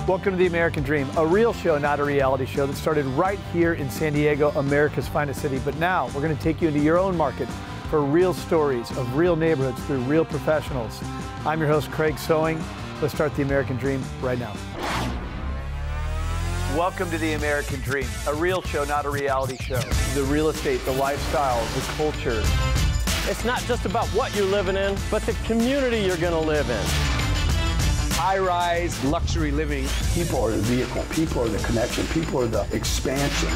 Welcome to The American Dream, a real show, not a reality show, that started right here in San Diego, America's finest city. But now we're going to take you into your own market for real stories of real neighborhoods through real professionals. I'm your host, Craig Sewing. Let's start The American Dream right now. Welcome to The American Dream, a real show, not a reality show. The real estate, the lifestyle, the culture. It's not just about what you're living in, but the community you're going to live in. High-rise, luxury living. People are the vehicle, people are the connection, people are the expansion.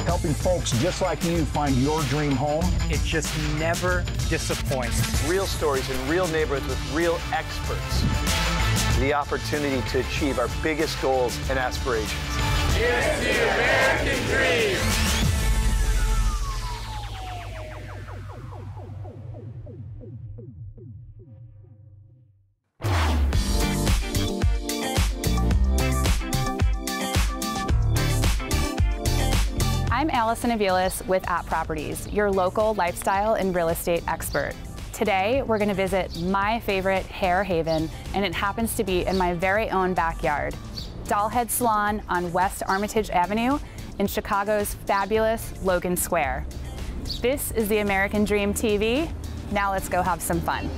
Helping folks just like you find your dream home. It just never disappoints. Real stories in real neighborhoods with real experts. The opportunity to achieve our biggest goals and aspirations. It's the American Dream! I'm Alison DIGS with @Properties, your local lifestyle and real estate expert. Today, we're going to visit my favorite hair haven, and it happens to be in my very own backyard, Dollhead Salon on West Armitage Avenue in Chicago's fabulous Logan Square. This is the American Dream TV. Now let's go have some fun.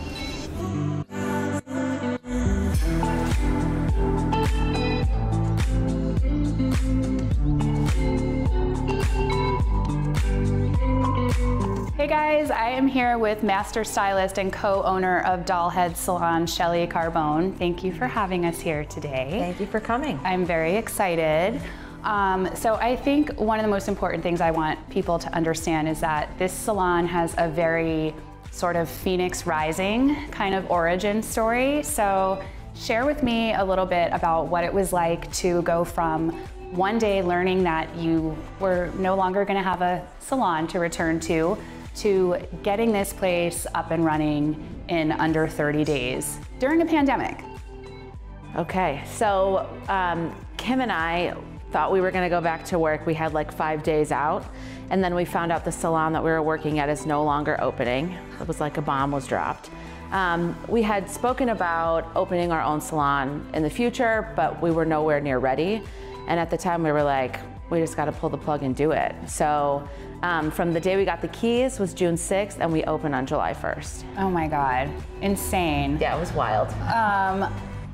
Hey guys, I am here with master stylist and co-owner of Dollhead Salon, Shelly Carbone. Thank you for having us here today. Thank you for coming. I'm very excited. So I think one of the most important things I want people to understand is that this salon has a very sort of Phoenix Rising kind of origin story. So share with me a little bit about what it was like to go from one day learning that you were no longer going to have a salon to return to getting this place up and running in under 30 days during a pandemic. Okay, so Kim and I thought we were going to go back to work. We had like 5 days out, and then we found out the salon that we were working at is no longer opening. It was like a bomb was dropped. We had spoken about opening our own salon in the future, but we were nowhere near ready. And at the time we were like, we just got to pull the plug and do it. So from the day we got the keys was June 6th, and we opened on July 1st. Oh my God, insane. Yeah, it was wild.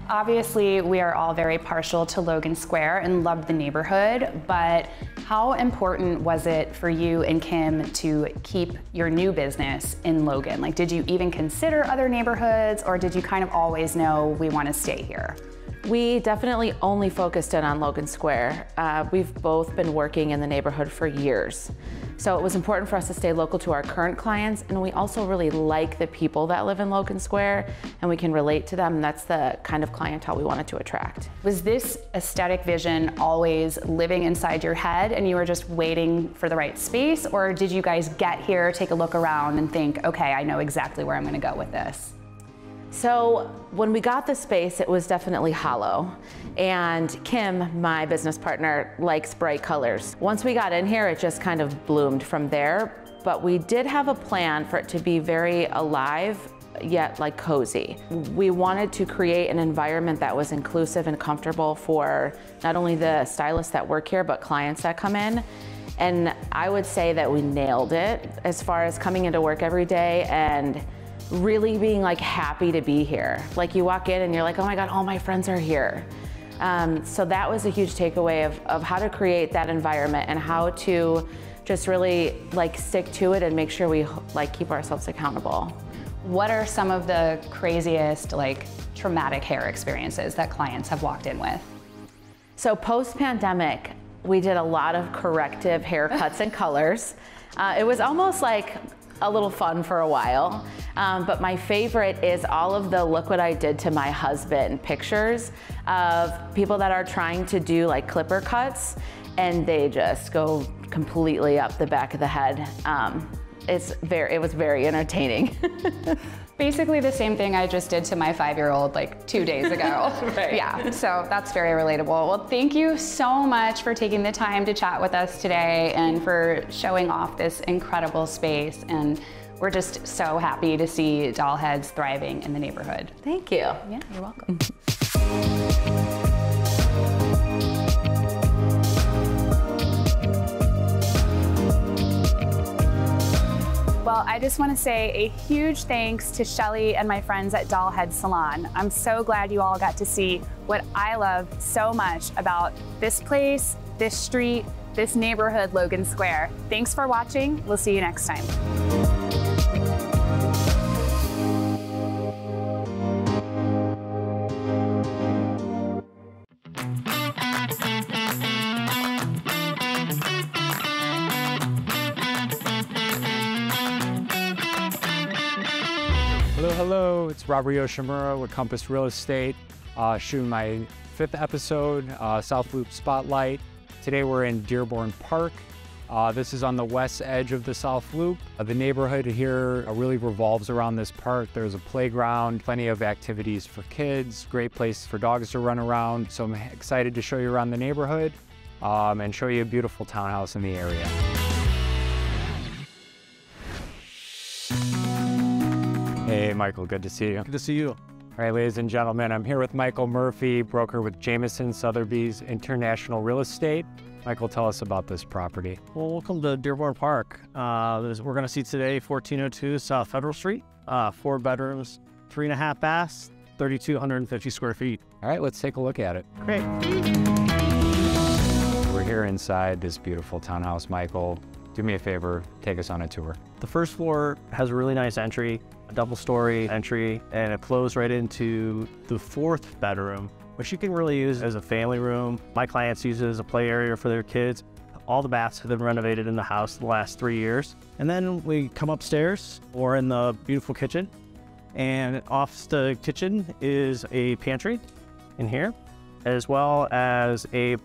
Obviously, we are all very partial to Logan Square and love the neighborhood, but how important was it for you and Kim to keep your new business in Logan? Like, did you even consider other neighborhoods, or did you kind of always know we want to stay here? We definitely only focused in on Logan Square. We've both been working in the neighborhood for years. So it was important for us to stay local to our current clients, and we also really like the people that live in Logan Square, and we can relate to them, and that's the kind of clientele we wanted to attract. Was this aesthetic vision always living inside your head and you were just waiting for the right space, or did you guys get here, take a look around, and think, okay, I know exactly where I'm gonna go with this? So when we got the space, it was definitely hollow. And Kim, my business partner, likes bright colors. Once we got in here, it just kind of bloomed from there. But we did have a plan for it to be very alive, yet like cozy. We wanted to create an environment that was inclusive and comfortable for not only the stylists that work here, but clients that come in. And I would say that we nailed it as far as coming into work every day and really being like happy to be here. Like you walk in and you're like, oh my God, all my friends are here. So that was a huge takeaway of how to create that environment and how to just really like stick to it and make sure we like keep ourselves accountable. What are some of the craziest like traumatic hair experiences that clients have walked in with? So post-pandemic, we did a lot of corrective haircuts and colors. It was almost like a little fun for a while. But my favorite is all of the look what I did to my husband pictures of people that are trying to do like clipper cuts and they just go completely up the back of the head. It was very entertaining. Basically the same thing I just did to my 5-year-old like 2 days ago. Right. Yeah, so that's very relatable. Well, thank you so much for taking the time to chat with us today and for showing off this incredible space. And we're just so happy to see Dollheads thriving in the neighborhood. Thank you. Yeah, you're welcome. Well, I just want to say a huge thanks to Shelly and my friends at Dollhead Salon. I'm so glad you all got to see what I love so much about this place, this street, this neighborhood, Logan Square. Thanks for watching. We'll see you next time. Hello, it's Robert Yoshimura with Compass Real Estate, shooting my 5th episode, South Loop Spotlight. Today we're in Dearborn Park. This is on the west edge of the South Loop. The neighborhood here really revolves around this park. There's a playground, plenty of activities for kids, great place for dogs to run around. So I'm excited to show you around the neighborhood and show you a beautiful townhouse in the area. Hey, Michael, good to see you. Good to see you. All right, ladies and gentlemen, I'm here with Michael Murphy, broker with Jameson Sotheby's International Real Estate. Michael, tell us about this property. Well, welcome to Dearborn Park. We're going to see today 1402 South Federal Street, 4 bedrooms, 3.5 baths, 3,250 square feet. All right, let's take a look at it. Great. We're here inside this beautiful townhouse. Michael, do me a favor, take us on a tour. The first floor has a really nice entry, a double-story entry, and it flows right into the 4th bedroom, which you can really use as a family room. My clients use it as a play area for their kids. All the baths have been renovated in the house the last 3 years. And then we come upstairs, we're in the beautiful kitchen, and off the kitchen is a pantry in here, as well as a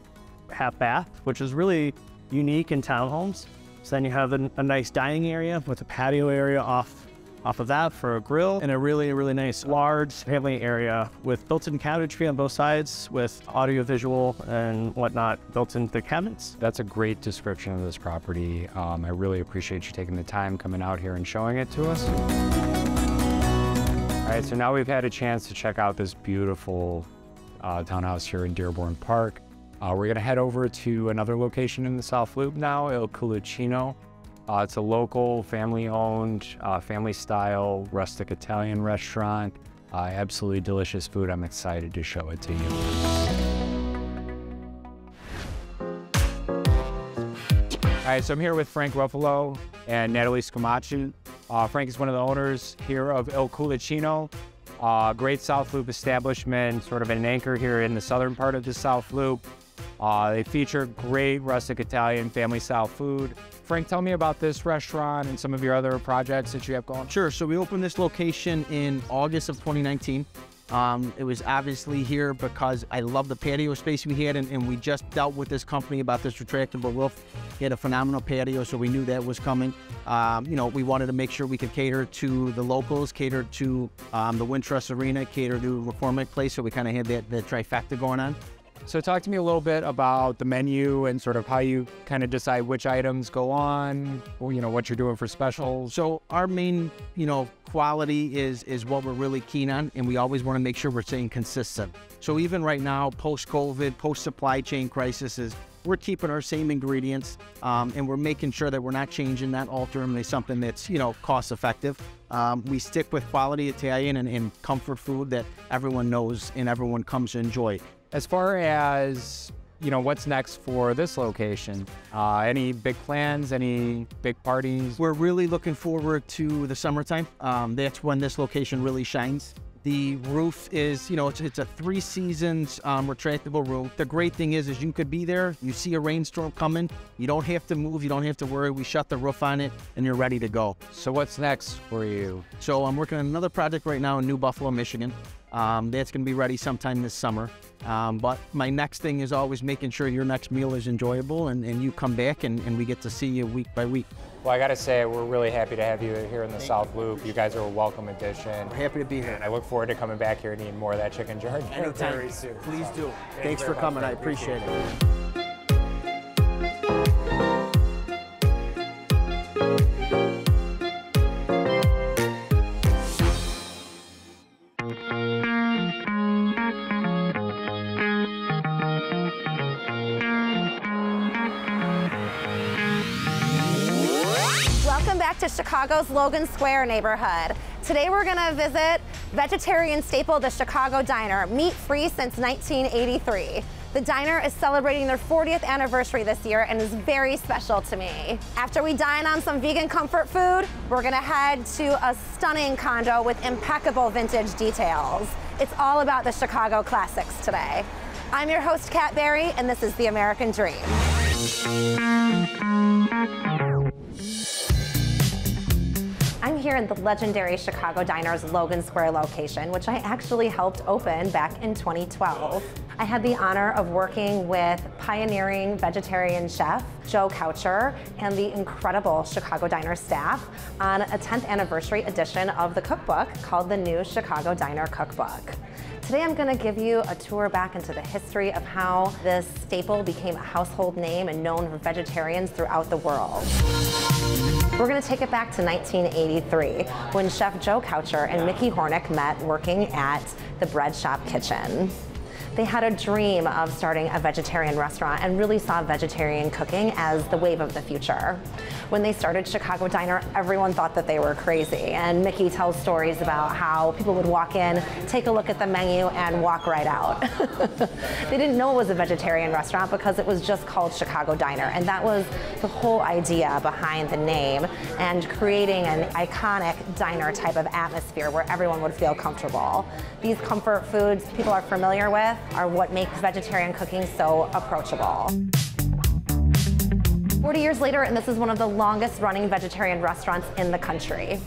half bath, which is really unique in townhomes. So then you have a nice dining area with a patio area off of that for a grill, and a really nice large family area with built-in cabinetry on both sides with audio-visual and whatnot built into the cabinets. That's a great description of this property. I really appreciate you taking the time coming out here and showing it to us. All right, so now we've had a chance to check out this beautiful townhouse here in Dearborn Park. We're gonna head over to another location in the South Loop now, Il Culicino. It's a local, family-owned, family-style, rustic Italian restaurant. Absolutely delicious food. I'm excited to show it to you. All right, so I'm here with Frank Ruffalo and Natalie Scamacci. Frank is one of the owners here of Il Culicino. Great South Loop establishment, sort of an anchor here in the southern part of the South Loop. They feature great rustic Italian family-style food. Frank, tell me about this restaurant and some of your other projects that you have going. Sure. So we opened this location in August of 2019. It was obviously here because I love the patio space we had, and we just dealt with this company about this retractable roof. He had a phenomenal patio, so we knew that was coming. You know, we wanted to make sure we could cater to the locals, cater to the Wintrust Arena, cater to McCormick Place, so we kind of had that trifecta going on. So talk to me a little bit about the menu and sort of how you kind of decide which items go on, or, you know, what you're doing for specials. So our main, you know, quality is what we're really keen on, and we always want to make sure we're staying consistent. So even right now, post-COVID, post-supply chain crises, we're keeping our same ingredients, and we're making sure that we're not changing, not altering them to something that's, you know, cost-effective. We stick with quality Italian and comfort food that everyone knows and everyone comes to enjoy. As far as, you know, what's next for this location? Any big plans, any big parties? We're really looking forward to the summertime. That's when this location really shines. The roof is, you know, it's a 3 seasons retractable roof. The great thing is you could be there, you see a rainstorm coming, you don't have to move, you don't have to worry. We shut the roof on it and you're ready to go. So what's next for you? So I'm working on another project right now in New Buffalo, Michigan. That's going to be ready sometime this summer. But my next thing is always making sure your next meal is enjoyable and you come back and we get to see you week by week. Well, I got to say, we're really happy to have you here in the South Loop. You guys are a welcome addition. We're happy to be here. And I look forward to coming back here and eating more of that chicken giardino Anytime. very soon. Please do. Thanks for coming. I appreciate it. to Chicago's Logan Square neighborhood. Today we're going to visit vegetarian staple, the Chicago Diner, meat-free since 1983. The diner is celebrating their 40th anniversary this year and is very special to me. After we dine on some vegan comfort food, we're going to head to a stunning condo with impeccable vintage details. It's all about the Chicago classics today. I'm your host, Kat Berry, and this is The American Dream. I'm here in the legendary Chicago Diner's Logan Square location, which I actually helped open back in 2012. I had the honor of working with pioneering vegetarian chef Joe Coucher and the incredible Chicago Diner staff on a 10th anniversary edition of the cookbook called the New Chicago Diner Cookbook. Today I'm going to give you a tour back into the history of how this staple became a household name and known for vegetarians throughout the world. We're going to take it back to 1983 when Chef Joe Coucher and Mickey Hornick met working at the Bread Shop Kitchen. They had a dream of starting a vegetarian restaurant and really saw vegetarian cooking as the wave of the future. When they started Chicago Diner, everyone thought that they were crazy, and Mickey tells stories about how people would walk in, take a look at the menu, and walk right out. They didn't know it was a vegetarian restaurant because it was just called Chicago Diner, and that was the whole idea behind the name and creating an iconic diner type of atmosphere where everyone would feel comfortable. These comfort foods people are familiar with are what makes vegetarian cooking so approachable. 40 years later, and this is one of the longest running vegetarian restaurants in the country.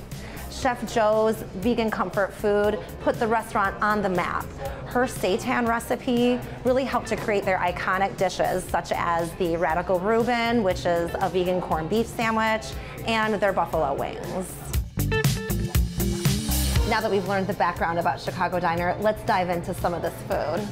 Chef Joe's vegan comfort food put the restaurant on the map. Her seitan recipe really helped to create their iconic dishes, such as the Radical Reuben, which is a vegan corned beef sandwich, and their buffalo wings. Now that we've learned the background about Chicago Diner, let's dive into some of this food.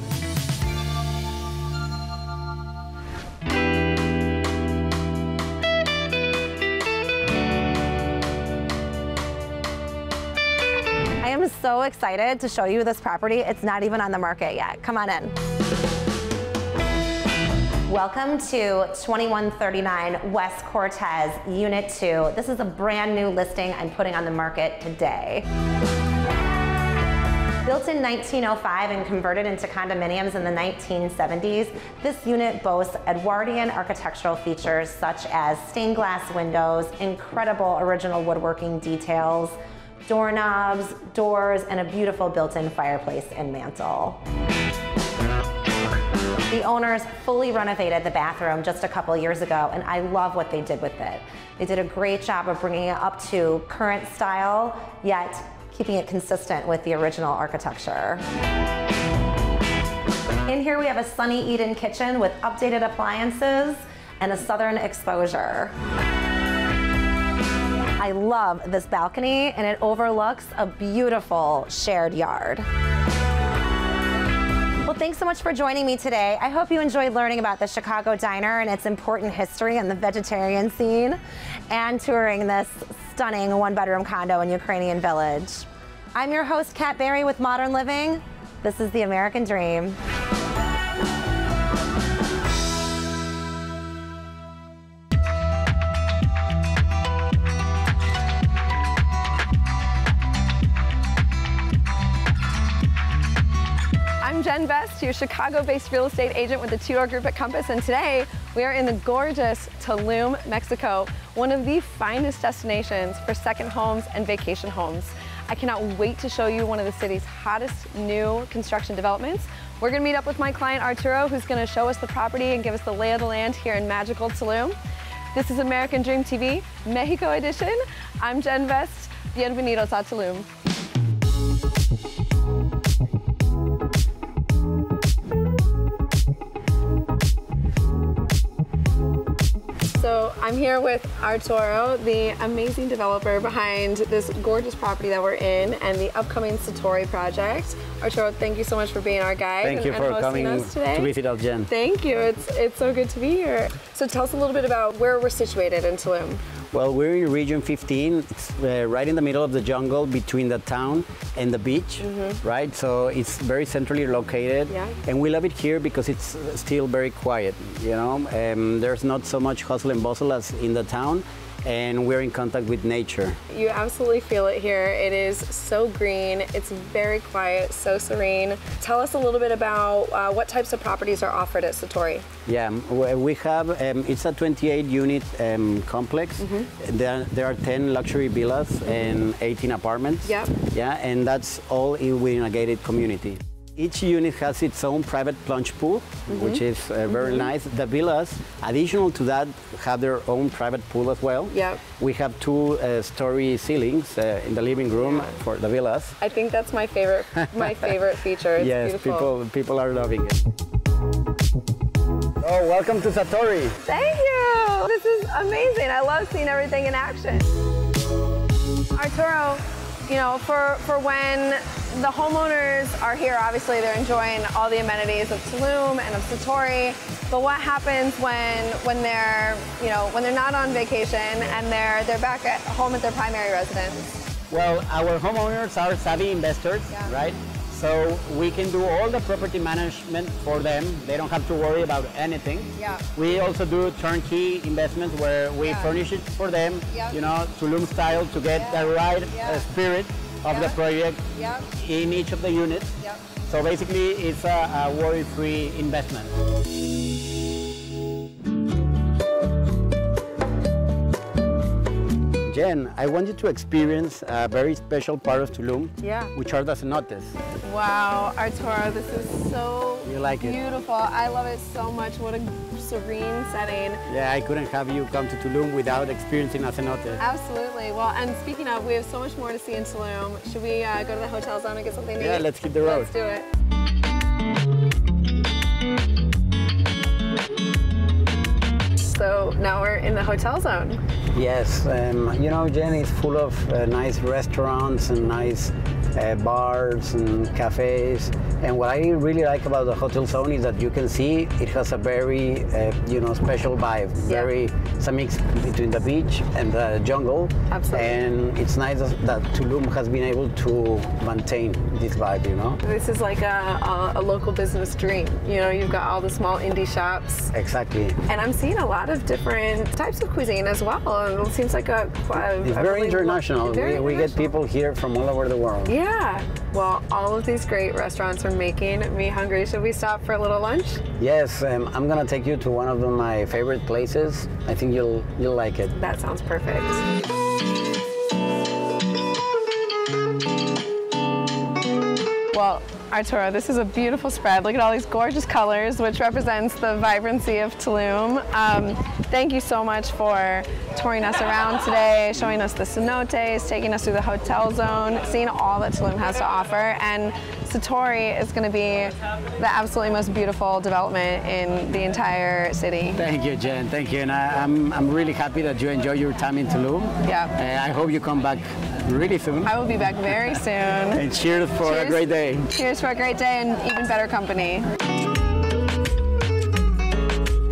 I am so excited to show you this property. It's not even on the market yet. Come on in. Welcome to 2139 West Cortez, Unit 2. This is a brand new listing I'm putting on the market today. Built in 1905 and converted into condominiums in the 1970s, this unit boasts Edwardian architectural features such as stained glass windows, incredible original woodworking details, doorknobs, doors, and a beautiful built-in fireplace and mantle. The owners fully renovated the bathroom just a couple years ago, and I love what they did with it. They did a great job of bringing it up to current style, yet keeping it consistent with the original architecture. In here we have a Sunny Eden kitchen with updated appliances and a southern exposure. I love this balcony, and it overlooks a beautiful shared yard. Well, thanks so much for joining me today. I hope you enjoyed learning about the Chicago Diner and its important history in the vegetarian scene, and touring this stunning one-bedroom condo in Ukrainian Village. I'm your host, Kat Berry with Modern Living. This is The American Dream. I'm Jen Vest, your Chicago-based real estate agent with the Two-Door Group at Compass, and today we are in the gorgeous Tulum, Mexico, one of the finest destinations for second homes and vacation homes. I cannot wait to show you one of the city's hottest new construction developments. We're going to meet up with my client Arturo, who's going to show us the property and give us the lay of the land here in magical Tulum. This is American Dream TV, Mexico edition. I'm Jen Vest. Bienvenidos a Tulum. So I'm here with Arturo, the amazing developer behind this gorgeous property that we're in and the upcoming Satori project. Arturo, thank you so much for being our guide. Thank you for coming us today. To visit us, Jen. Thank you. It's so good to be here. So tell us a little bit about where we're situated in Tulum. Well, we're in Region 15. It's right in the middle of the jungle between the town and the beach, right? So it's very centrally located. Yeah. And we love it here because it's still very quiet, you know? There's not so much hustle and bustle as in the town. and we're in contact with nature. You absolutely feel it here. It is so green, it's very quiet, so serene. Tell us a little bit about what types of properties are offered at Satori. Yeah, we have, it's a 28-unit complex. There are 10 luxury villas and 18 apartments. Yep. Yeah, and that's all within a gated community. Each unit has its own private plunge pool, which is very nice. The villas, additional to that, have their own private pool as well. Yep. We have 2-story ceilings in the living room for the villas. I think that's my favorite feature. It's yes, beautiful. people are loving it. Oh, welcome to Satori. Thank you. This is amazing. I love seeing everything in action. Arturo, you know, for when the homeowners are here, obviously they're enjoying all the amenities of Tulum and of Satori. But what happens when they're, you know, when they're not on vacation and they're back at home at their primary residence? Well, our homeowners are savvy investors, right? So we can do all the property management for them. They don't have to worry about anything. Yeah. We also do turnkey investments where we furnish it for them, you know, Tulum style, to get the right spirit of the project in each of the units. So basically, it's a worry-free investment. Jen, I want you to experience a very special part of Tulum, which are the cenotes. Wow, Arturo, this is so beautiful. I love it so much. What a serene setting. Yeah, I couldn't have you come to Tulum without experiencing a cenote. Absolutely. Well, and speaking of, we have so much more to see in Tulum. Should we go to the hotel zone and get something to eat? Yeah, let's hit the road. Let's do it. So now we're in the hotel zone. Yes, you know, Jen is full of nice restaurants and nice bars and cafes. And what I really like about the hotel zone is that you can see it has a very, you know, special vibe. It's a mix between the beach and the jungle. Absolutely. And it's nice that Tulum has been able to maintain this vibe, you know? This is like a local business dream. You know, you've got all the small indie shops. Exactly. And I'm seeing a lot of different types of cuisine as well. It seems like it's very international. We get people here from all over the world. Yeah. Well, all of these great restaurants are making me hungry. Should we stop for a little lunch? Yes, I'm gonna take you to one of my favorite places. I think you'll like it. That sounds perfect. Well, Arturo, this is a beautiful spread. Look at all these gorgeous colors, which represents the vibrancy of Tulum. Thank you so much for touring us around today, showing us the cenotes, taking us through the hotel zone, seeing all that Tulum has to offer. And Satori is going to be the absolutely most beautiful development in the entire city. Thank you, Jen. Thank you. And I'm really happy that you enjoy your time in Tulum. Yeah. I hope you come back really soon. I will be back very soon. And cheers for a great day. Cheers for a great day and even better company.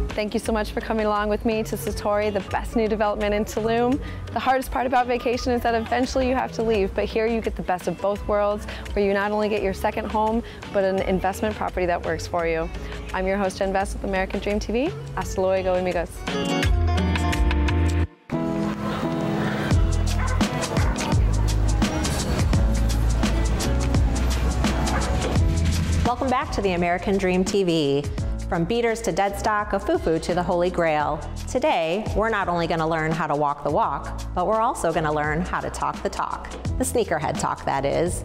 Thank you so much for coming along with me to Satori, the best new development in Tulum. The hardest part about vacation is that eventually you have to leave, but here you get the best of both worlds, where you not only get your second home, but an investment property that works for you. I'm your host, Jen Best with American Dream TV. Hasta luego, amigos. Welcome back to the American Dream TV. From beaters to dead stock, a fufu to the Holy Grail. Today, we're not only going to learn how to walk the walk, but we're also going to learn how to talk the talk. The sneakerhead talk, that is.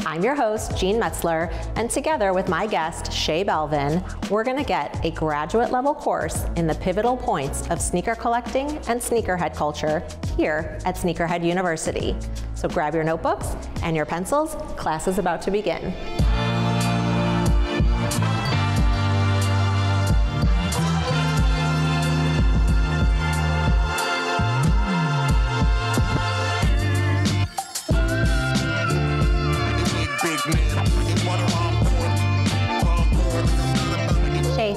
I'm your host, Jean Metzler, and together with my guest, Shay Belvin, we're going to get a graduate level course in the pivotal points of sneaker collecting and sneakerhead culture here at Sneakerhead University. So grab your notebooks and your pencils. Class is about to begin.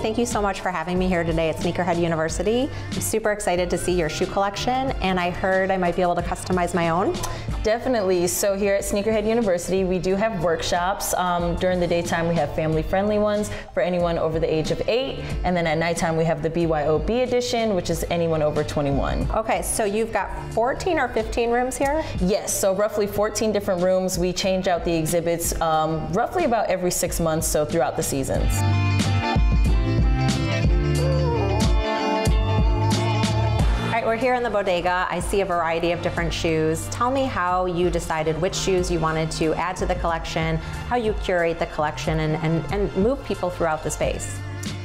Thank you so much for having me here today at Sneakerhead University. I'm super excited to see your shoe collection, and I heard I might be able to customize my own. Definitely. So here at Sneakerhead University, we do have workshops. During the daytime, we have family-friendly ones for anyone over the age of 8. And then at nighttime, we have the BYOB edition, which is anyone over 21. Okay, so you've got 14 or 15 rooms here? Yes, so roughly 14 different rooms. We change out the exhibits roughly about every 6 months, so throughout the seasons. We're here in the bodega. I see a variety of different shoes. Tell me how you decided which shoes you wanted to add to the collection, how you curate the collection and move people throughout the space.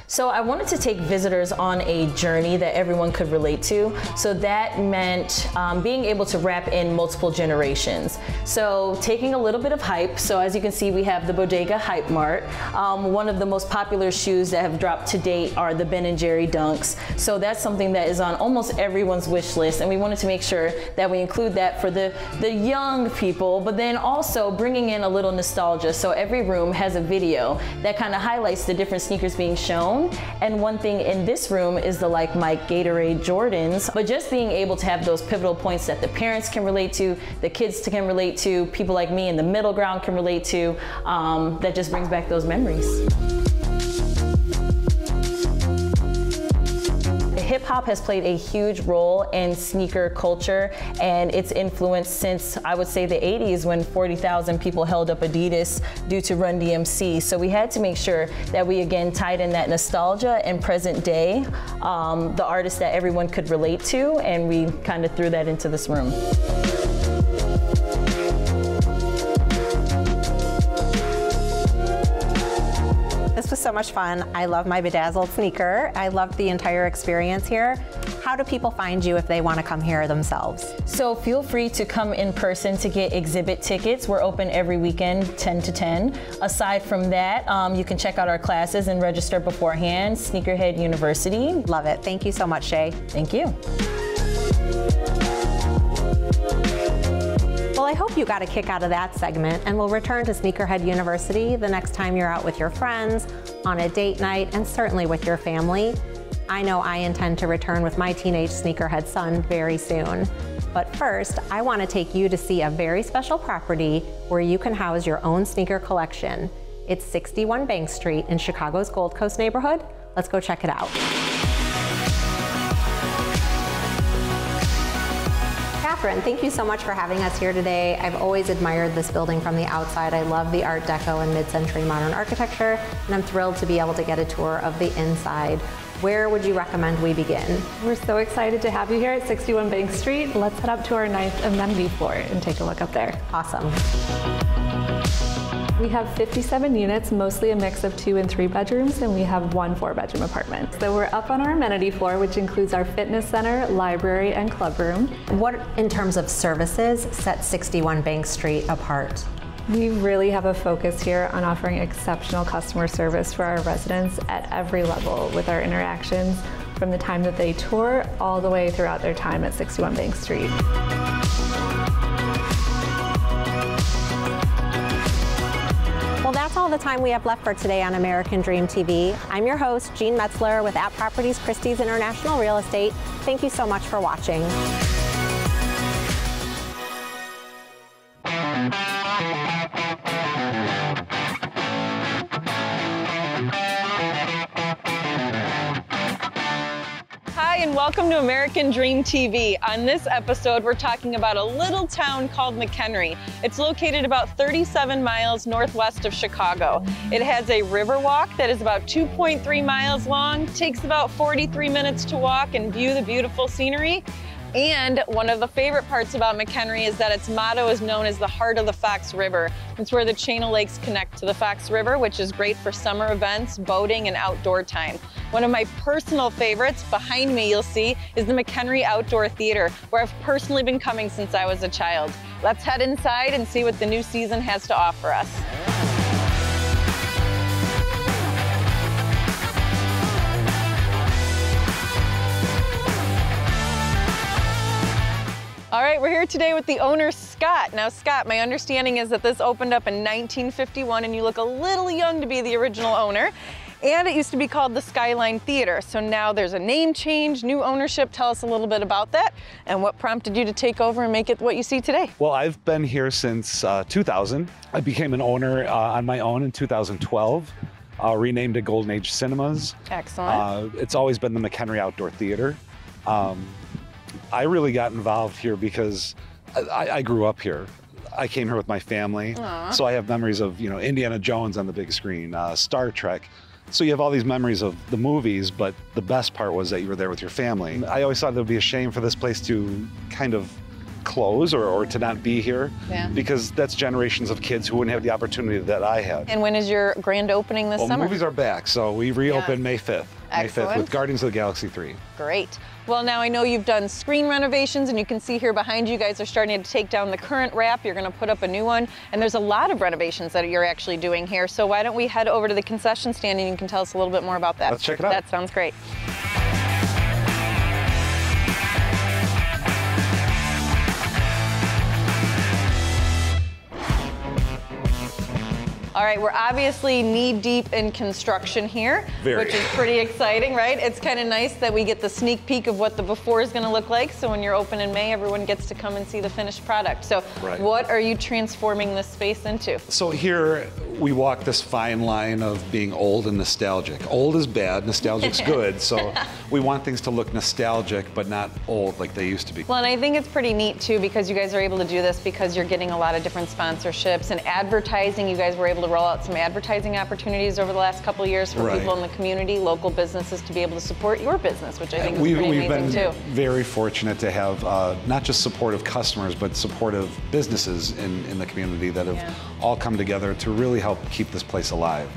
So I wanted to take visitors on a journey that everyone could relate to. So that meant being able to wrap in multiple generations. So taking a little bit of hype. So as you can see, we have the Bodega Hype Mart. One of the most popular shoes that have dropped to date are the Ben & Jerry Dunks. So that's something that is on almost everyone's wish list. And we wanted to make sure that we include that for the young people, but then also bringing in a little nostalgia. So every room has a video that kind of highlights the different sneakers being shown. And one thing in this room is the Like Mike Gatorade Jordans, but just being able to have those pivotal points that the parents can relate to, the kids can relate to, people like me in the middle ground can relate to, that just brings back those memories. Hip hop has played a huge role in sneaker culture and its influence since, I would say, the 80s when 40,000 people held up Adidas due to Run DMC. So we had to make sure that we again tied in that nostalgia and present day, the artists that everyone could relate to, and we kind of threw that into this room. This was so much fun. I love my bedazzled sneaker. I loved the entire experience here. How do people find you if they want to come here themselves? So feel free to come in person to get exhibit tickets. We're open every weekend, 10 to 10. Aside from that, you can check out our classes and register beforehand. Sneakerhead University. Love it. Thank you so much, Shay. Thank you. Well, I hope you got a kick out of that segment, and we'll return to Sneakerhead University the next time you're out with your friends, on a date night, and certainly with your family. I know I intend to return with my teenage sneakerhead son very soon. But first, I want to take you to see a very special property where you can house your own sneaker collection. It's 61 Bank Street in Chicago's Gold Coast neighborhood. Let's go check it out. Catherine, thank you so much for having us here today. I've always admired this building from the outside. I love the Art Deco and mid-century modern architecture, and I'm thrilled to be able to get a tour of the inside. Where would you recommend we begin? We're so excited to have you here at 61 Bank Street. Let's head up to our nice amenity floor and take a look up there. Awesome. We have 57 units, mostly a mix of 2 and 3 bedrooms, and we have 1 4-bedroom apartment. So we're up on our amenity floor, which includes our fitness center, library, and club room. What, in terms of services, sets 61 Bank Street apart? We really have a focus here on offering exceptional customer service for our residents at every level with our interactions from the time that they tour all the way throughout their time at 61 Bank Street. Well, that's all the time we have left for today on American Dream TV. I'm your host, Jean Metzler with App Properties Christie's International Real Estate. Thank you so much for watching. Hi, and welcome to American Dream TV. On this episode, we're talking about a little town called McHenry. It's located about 37 miles northwest of Chicago. It has a river walk that is about 2.3 miles long, takes about 43 minutes to walk and view the beautiful scenery. And one of the favorite parts about McHenry is that its motto is known as the heart of the Fox River. It's where the chain of lakes connect to the Fox River, which is great for summer events, boating, and outdoor time. One of my personal favorites, behind me you'll see, is the McHenry Outdoor Theater, where I've personally been coming since I was a child. Let's head inside and see what the new season has to offer us. All right, we're here today with the owner, Scott. Now, Scott, my understanding is that this opened up in 1951 and you look a little young to be the original owner. And it used to be called the Skyline Theater. So now there's a name change, new ownership. Tell us a little bit about that and what prompted you to take over and make it what you see today. Well, I've been here since 2000. I became an owner on my own in 2012. Renamed it Golden Age Cinemas. Excellent. It's always been the McHenry Outdoor Theater. I really got involved here because I grew up here. I came here with my family, so I have memories of, you know, Indiana Jones on the big screen, Star Trek. So you have all these memories of the movies, but the best part was that you were there with your family. I always thought it would be a shame for this place to kind of close or to not be here, because that's generations of kids who wouldn't have the opportunity that I had. And when is your grand opening this summer? Movies are back, so we reopened May 5th. Excellent. May 5th with Guardians of the Galaxy 3. Great. Well, now I know you've done screen renovations, and you can see here behind you guys are starting to take down the current wrap. You're going to put up a new one, and there's a lot of renovations that you're actually doing here. So why don't we head over to the concession stand and you can tell us a little bit more about that. Let's check it out. That sounds great. All right, we're obviously knee-deep in construction here, which is pretty exciting, right? It's kind of nice that we get the sneak peek of what the before is going to look like, so when you're open in May, everyone gets to come and see the finished product. So what are you transforming this space into? So here, we walk this fine line of being old and nostalgic. Old is bad, nostalgic's good, so we want things to look nostalgic, but not old like they used to be. Well, and I think it's pretty neat, too, because you guys are able to do this because you're getting a lot of different sponsorships and advertising. You guys were able to roll out some advertising opportunities over the last couple of years for people in the community, local businesses, to be able to support your business, which I think is pretty amazing, too. We've been very fortunate to have not just supportive customers, but supportive businesses in the community that have all come together to really help keep this place alive.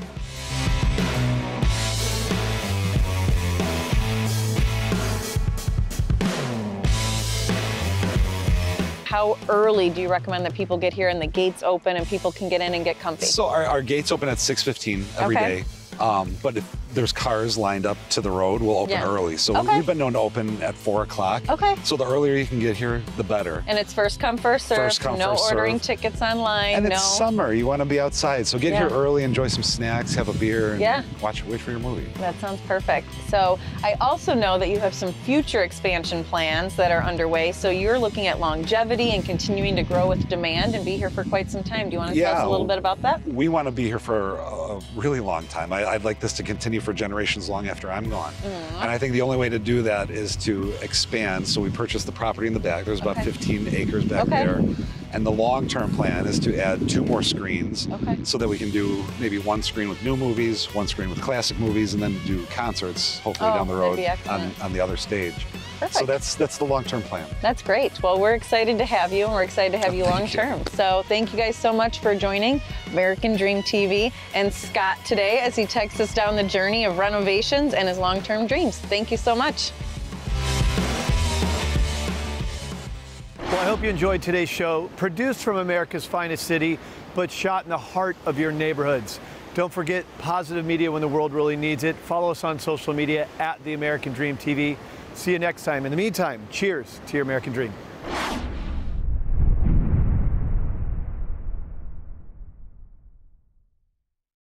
How early do you recommend that people get here and the gates open and people can get in and get comfy? So our gates open at 6:15 every day. But if there's cars lined up to the road, we'll open early. So we've been known to open at 4 o'clock. So the earlier you can get here, the better. And it's first come, first serve. First come, no first ordering serve. tickets online. And it's summer. You want to be outside. So get here early, enjoy some snacks, have a beer, and wait for your movie. That sounds perfect. So I also know that you have some future expansion plans that are underway. So you're looking at longevity and continuing to grow with demand and be here for quite some time. Do you want to tell us a little bit about that? We want to be here for a really long time. I'd like this to continue for generations long after I'm gone. And I think the only way to do that is to expand. So we purchased the property in the back. There's about 15 acres back there. And the long-term plan is to add 2 more screens so that we can do maybe 1 screen with new movies, 1 screen with classic movies, and then do concerts, hopefully down the road on the other stage. So that's the long-term plan. That's great. Well, we're excited to have you, and we're excited to have you long-term. So thank you guys so much for joining American Dream TV and Scott today as he takes us down the journey of renovations and his long-term dreams. Thank you so much. Well, I hope you enjoyed today's show, produced from America's finest city, but shot in the heart of your neighborhoods. Don't forget positive media when the world really needs it. Follow us on social media at The American Dream TV. See you next time. In the meantime, cheers to your American dream.